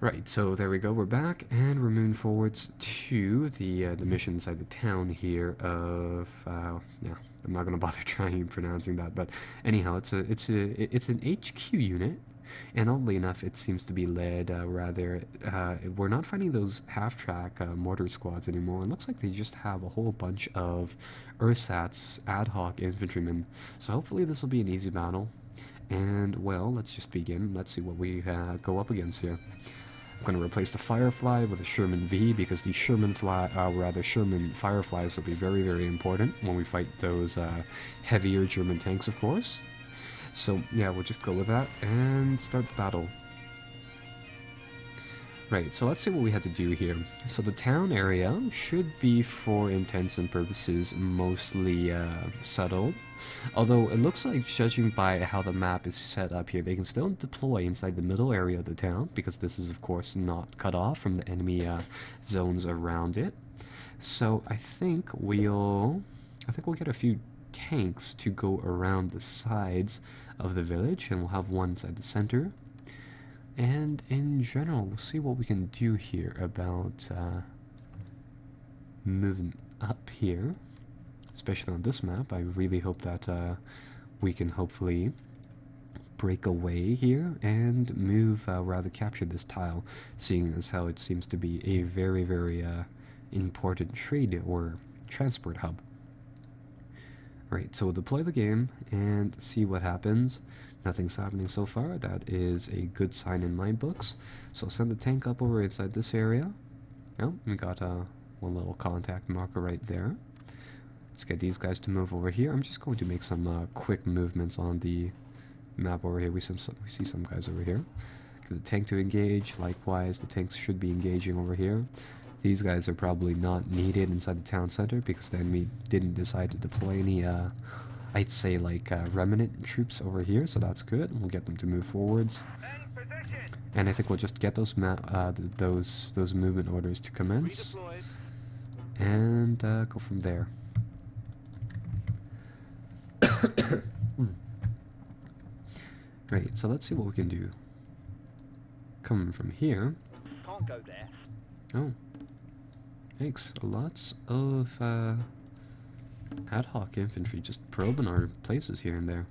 Right, so there we go, we're back, and we're moving forwards to the mission inside the town here of, yeah, I'm not gonna bother trying pronouncing that, but anyhow, it's an HQ unit, and oddly enough, it seems to be led, we're not finding those half-track mortar squads anymore. It looks like they just have a whole bunch of ersatz ad hoc infantrymen, so hopefully this will be an easy battle, and, well, let's just begin. Let's see what we go up against here. I'm going to replace the Firefly with a Sherman V because the Sherman Fireflies will be very, very important when we fight those heavier German tanks, of course. So, yeah, we'll just go with that and start the battle. Right, so let's see what we had to do here. So the town area should be, for intents and purposes, mostly settled. Although it looks like, judging by how the map is set up here, they can still deploy inside the middle area of the town, because this is of course not cut off from the enemy zones around it. So I think we'll get a few tanks to go around the sides of the village, and we'll have one inside the center. And in general, we'll see what we can do here about moving up here. Especially on this map, I really hope that we can hopefully break away here and move, rather capture this tile, seeing as how it seems to be a very, very important trade or transport hub. Right, so we'll deploy the game and see what happens. Nothing's happening so far. That is a good sign in my books. So send the tank up over inside this area. Oh, we got one little contact marker right there. Let's get these guys to move over here. I'm just going to make some quick movements on the map over here. We see some guys over here. Get the tank to engage. Likewise, the tanks should be engaging over here. These guys are probably not needed inside the town center because the enemy didn't decide to deploy any, I'd say, like, remnant troops over here, so that's good. We'll get them to move forwards. And I think we'll just get those those movement orders to commence. And go from there. Right, so let's see what we can do. Coming from here. Can't go there. Oh. Thanks. Lots of ad hoc infantry just probing our places here and there.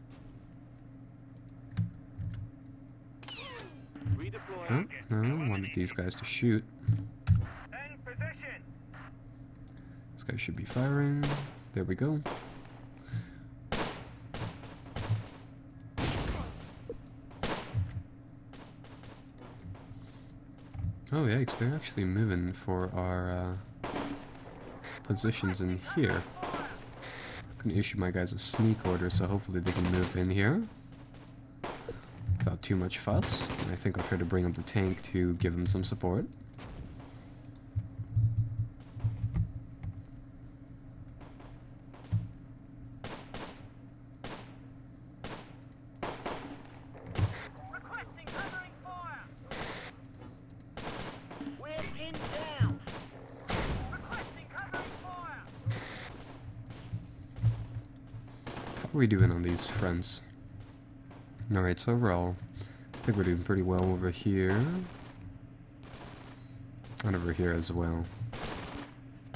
Oh, no, I wanted these guys to shoot. This guy should be firing. There we go. Oh yikes, they're actually moving for our positions in here. I'm gonna issue my guys a sneak order, so hopefully they can move in here without too much fuss. And I think I'll try to bring up the tank to give them some support. How are we doing on these fronts? Alright, so overall, I think we're doing pretty well over here. And over here as well.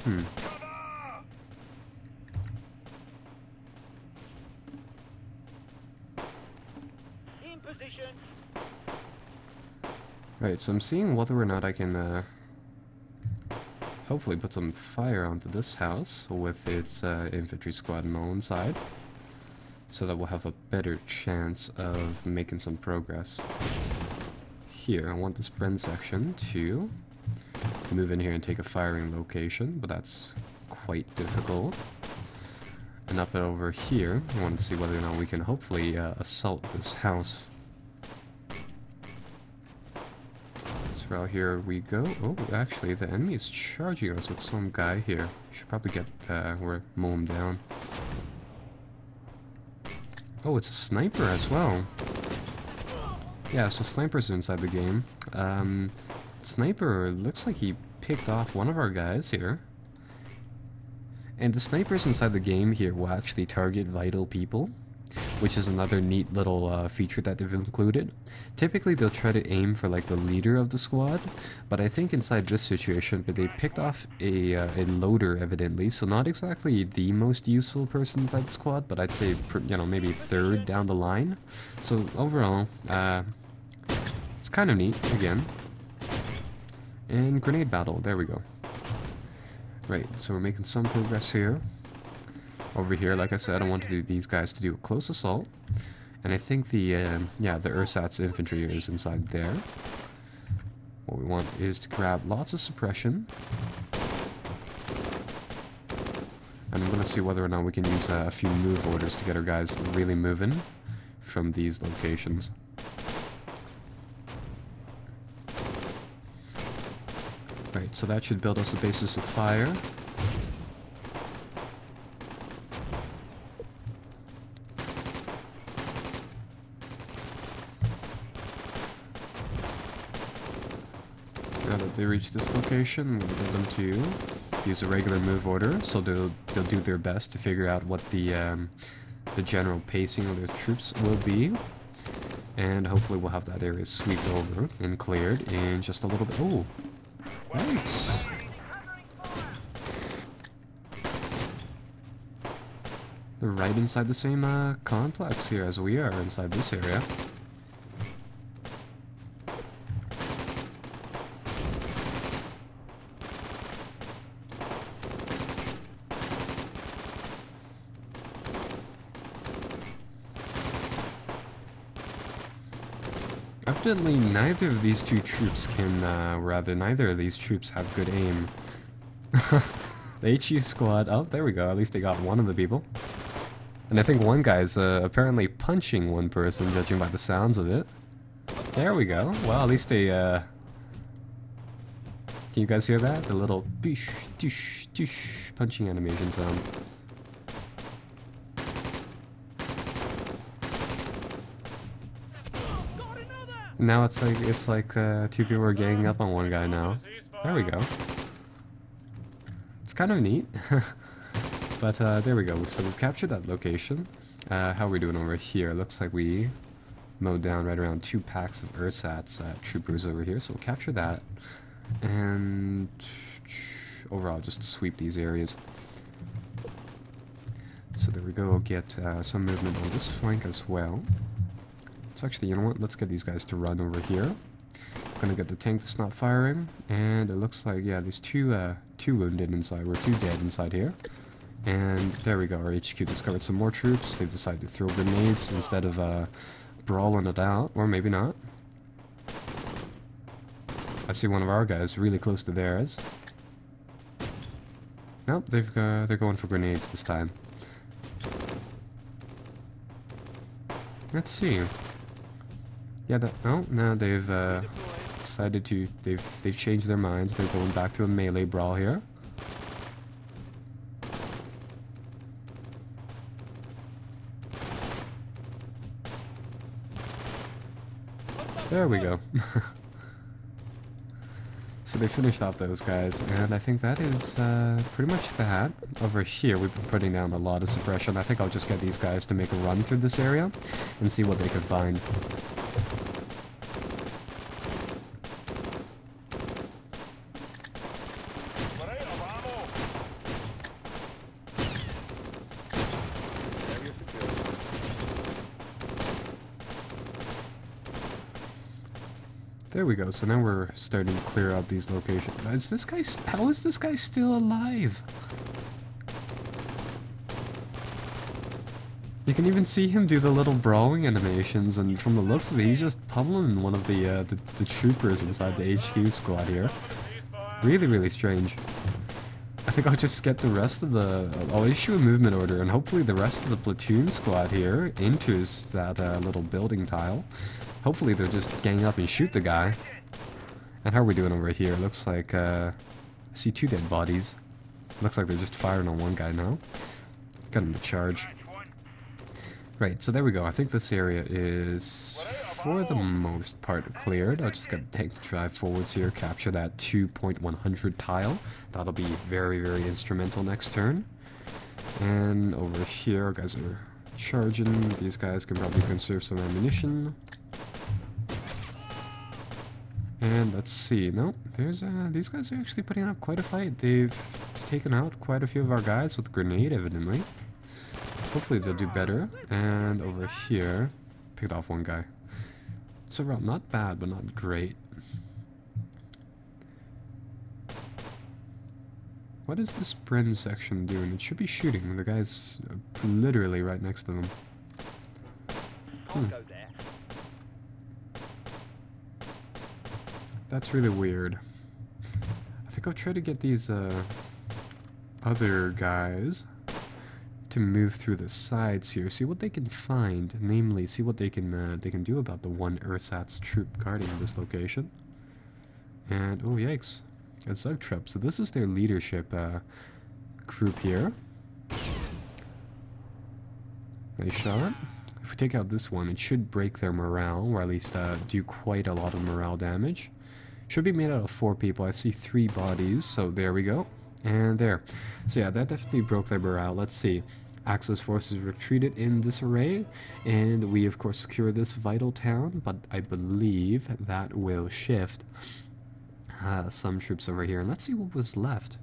In position. Right, so I'm seeing whether or not I can hopefully put some fire onto this house with its infantry squad on all inside, so that we'll have a better chance of making some progress. Here, I want this Bren section to move in here and take a firing location, but that's quite difficult. And up and over here, I want to see whether or not we can hopefully assault this house. So out here we go. Oh, actually, the enemy is charging us with some guy here. Should probably get mow him down. Oh, it's a sniper as well. Yeah, so snipers are inside the game. Sniper looks like he picked off one of our guys here. And the snipers inside the game here will actually target vital people. which is another neat little feature that they've included. Typically they'll try to aim for like the leader of the squad, but I think inside this situation, but they picked off a loader evidently, so not exactly the most useful person inside the squad, but I'd say, you know, maybe third down the line. So overall, it's kind of neat, again. And grenade battle, there we go. Right, so we're making some progress here. Over here, like I said, I want to do these guys to do a close assault. And I think the ersatz infantry is inside there. What we want is to grab lots of suppression. And I'm going to see whether or not we can use a few move orders to get our guys really moving from these locations. Right, so that should build us a basis of fire. Now that they reach this location, I'm going to get them to use a regular move order, so they'll do their best to figure out what the general pacing of their troops will be. And hopefully we'll have that area swept over and cleared in just a little bit. Oh, nice! They're right inside the same complex here as we are inside this area. Evidently, neither of these two troops can, neither of these troops have good aim. The HU squad, oh, there we go, at least they got one of the people. And I think one guy's apparently punching one person, judging by the sounds of it. There we go, well, at least they, can you guys hear that? The little boosh, doosh, doosh punching animation sound. Now it's like two people are ganging up on one guy now. There we go. It's kind of neat. But there we go. So we've captured that location. How are we doing over here? Looks like we mowed down right around 2 packs of ersatz troopers over here. So we'll capture that. And overall just sweep these areas. So there we go. Get some movement on this flank as well. So actually, you know what? Let's get these guys to run over here. I'm gonna get the tank to stop firing, and it looks like, yeah, there's two wounded inside. We're 2 dead inside here. And there we go, our HQ discovered some more troops. They've decided to throw grenades instead of brawling it out, or maybe not. I see one of our guys really close to theirs. Nope, they're going for grenades this time. Let's see. Yeah, no, they've decided to, they've changed their minds. They're going back to a melee brawl here. There we go. So they finished off those guys, and I think that is pretty much that. Over here, we've been putting down a lot of suppression. I think I'll just get these guys to make a run through this area and see what they can find. There we go, so now we're starting to clear out these locations. How is this guy still alive? You can even see him do the little brawling animations, and from the looks of it, he's just pummeling one of the troopers inside the HQ squad here. Really, really strange. I think I'll just get the rest of I'll issue a movement order, and hopefully the rest of the platoon squad here enters that little building tile. Hopefully they'll just gang up and shoot the guy. And how are we doing over here? Looks like, I see 2 dead bodies. Looks like they're just firing on one guy now. Got him to charge. Right, so there we go. I think this area is, for the most part, cleared. I'll just get the tank to drive forwards here, capture that 2.100 tile. That'll be very, very instrumental next turn. And over here, our guys are charging. These guys can probably conserve some ammunition. And let's see. No, there's these guys are actually putting up quite a fight. They've taken out quite a few of our guys with grenade, evidently. Hopefully they'll do better. And over here, picked off one guy. So overall, not bad, but not great. What is this Bren section doing? It should be shooting. The guy's literally right next to them. Can't go there. That's really weird. I think I'll try to get these other guys to move through the sides here, see what they can find, namely see what they can do about the one ersatz troop guarding this location. And oh yikes, a Zug Trap. So this is their leadership group here. Nice shot. If we take out this one, it should break their morale, or at least do quite a lot of morale damage. Should be made out of 4 people. I see 3 bodies, so there we go. And there. So yeah, that definitely broke their morale. Let's see. Axis forces retreated in this array, and we of course secure this vital town, but I believe that will shift some troops over here. And let's see what was left.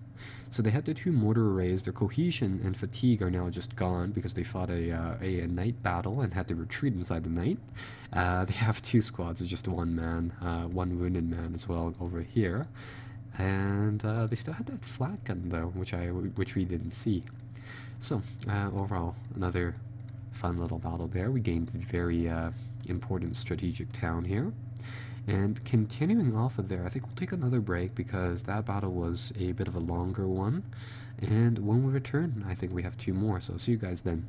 So they had the 2 mortar arrays. Their cohesion and fatigue are now just gone because they fought a night battle and had to retreat inside the night. They have 2 squads of just 1 man, 1 wounded man as well over here. And they still had that flat gun though, which we didn't see. So overall, another fun little battle there. We gained a very important strategic town here. And continuing off of there, I think we'll take another break because that battle was a bit of a longer one. And when we return, I think we have 2 more, so see you guys then.